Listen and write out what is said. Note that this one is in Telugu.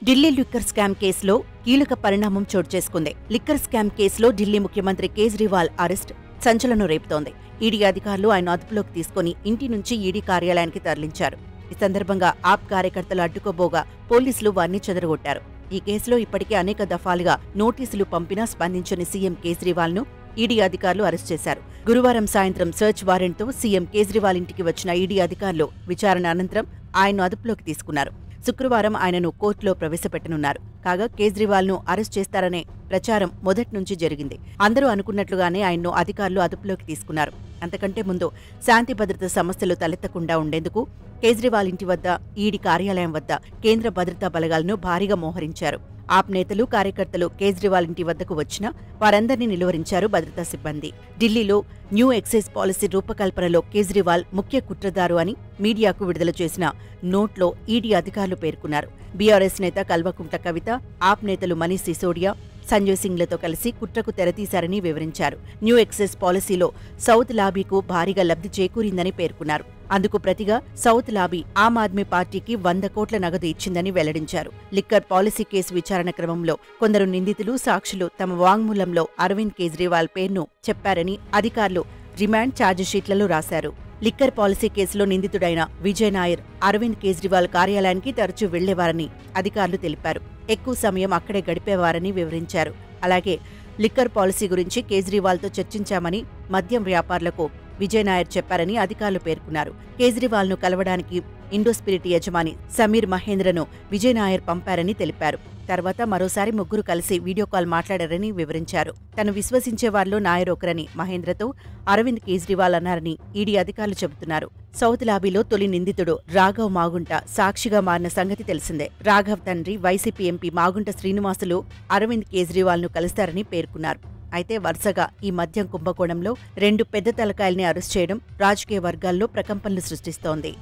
ఢిల్లీ లిక్కర్ స్కామ్ కేసులో కీలక పరిణామం చోటు చేసుకుంది. లిక్కర్ స్కామ్ కేసులో ఢిల్లీ ముఖ్యమంత్రి కేజ్రీవాల్ అరెస్ట్ సంచలనం రేపుతోంది. ఈడీ అధికారులు ఆయన అదుపులోకి తీసుకుని ఇంటి నుంచి ఈడీ కార్యాలయానికి తరలించారు. ఈ సందర్భంగా ఆప్ కార్యకర్తలు అడ్డుకోబోగా పోలీసులు వారిని చెదరగొట్టారు. ఈ కేసులో ఇప్పటికే అనేక దఫాలుగా నోటీసులు పంపినా స్పందించని సీఎం కేజ్రీవాల్ ను ఈడీ అధికారులు అరెస్ట్ చేశారు. గురువారం సాయంత్రం సర్చ్ వారెంట్తో సీఎం కేజ్రీవాల్ ఇంటికి వచ్చిన ఈడీ అధికారులు విచారణ అనంతరం ఆయన్ను అదుపులోకి తీసుకున్నారు. శుక్రవారం ఆయనను కోర్టులో ప్రవేశపెట్టనున్నారు. కాగా కేజ్రీవాల్ ను అరెస్ట్ చేస్తారనే ప్రచారం మొదటి నుంచి జరిగింది. అందరూ అనుకున్నట్లుగానే ఆయన్ను అధికారులు అదుపులోకి తీసుకున్నారు. అంతకంటే ముందు శాంతి భద్రత సమస్యలు తలెత్తకుండా ఉండేందుకు కేజ్రీవాల్ ఇంటి వద్ద, ఈడీ కార్యాలయం వద్ద కేంద్ర భద్రతా బలగాలను భారీగా మోహరించారు. ఆప్ నేతలు, కార్యకర్తలు కేజ్రీవాల్ ఇంటి వద్దకు వచ్చినా వారందరినీ నిలువరించారు భద్రతా సిబ్బంది. ఢిల్లీలో న్యూ ఎక్సైజ్ పాలసీ రూపకల్పనలో కేజ్రీవాల్ ముఖ్య కుట్రదారు అని మీడియాకు విడుదల చేసిన నోట్లో ఈడీ అధికారులు పేర్కొన్నారు. బీఆర్ఎస్ నేత కల్వకుంట్ల కవిత, ఆప్ నేతలు మనీష్ సిసోడియా, సంజయ్ సింగ్లతో కలిసి కుట్రకు తెరతీశారని వివరించారు. న్యూ ఎక్సైజ్ పాలసీలో సౌత్ లాబీకు భారీగా లబ్ధి చేకూరిందని పేర్కొన్నారు. అందుకు ప్రతిగా సౌత్ లాబీ ఆమ్ ఆద్మీ పార్టీకి 100 కోట్ల నగదు ఇచ్చిందని వెల్లడించారు. లిక్కర్ పాలసీ కేసు విచారణ క్రమంలో కొందరు నిందితులు, సాక్షులు తమ వాంగ్మూలంలో అరవింద్ కేజ్రీవాల్ పేరును చెప్పారని అధికారులు రిమాండ్ ఛార్జిషీట్లలో రాశారు. లిక్కర్ పాలసీ కేసులో నిందితుడైన విజయ్ నాయర్ అరవింద్ కేజ్రీవాల్ కార్యాలయానికి తరచూ వెళ్లేవారని అధికారులు తెలిపారు. ఎక్కువ సమయం అక్కడే గడిపేవారని వివరించారు. అలాగే లిక్కర్ పాలసీ గురించి కేజ్రీవాల్తో చర్చించామని మద్యం వ్యాపారులకు విజయ్ నాయర్ చెప్పారని అధికారులు పేర్కొన్నారు. కేజ్రీవాల్ ను కలవడానికి ఇండోస్పిరిట్ యజమాని సమీర్ మహేంద్రను విజయ్ నాయర్ పంపారని తెలిపారు. తర్వాత మరోసారి ముగ్గురు కలిసి వీడియో కాల్ మాట్లాడారని వివరించారు. తను విశ్వసించే వారిలో నాయర్ ఒకరని మహేంద్రతో అరవింద్ కేజ్రీవాల్ అన్నారని ఈడీ అధికారులు చెబుతున్నారు. సౌత్ లాబీలో తొలి నిందితుడు రాఘవ్ మాగుంట సాక్షిగా మారిన సంగతి తెలిసిందే. రాఘవ్ తండ్రి వైసీపీ ఎంపీ మాగుంట శ్రీనివాసులు అరవింద్ కేజ్రీవాల్ ను కలుస్తారని పేర్కొన్నారు. అయితే వరుసగా ఈ మద్యం కుంభకోణంలో 2 పెద్ద తలకాయల్ని అరెస్ట్ చేయడం రాజకీయ వర్గాల్లో ప్రకంపనలు సృష్టిస్తోంది.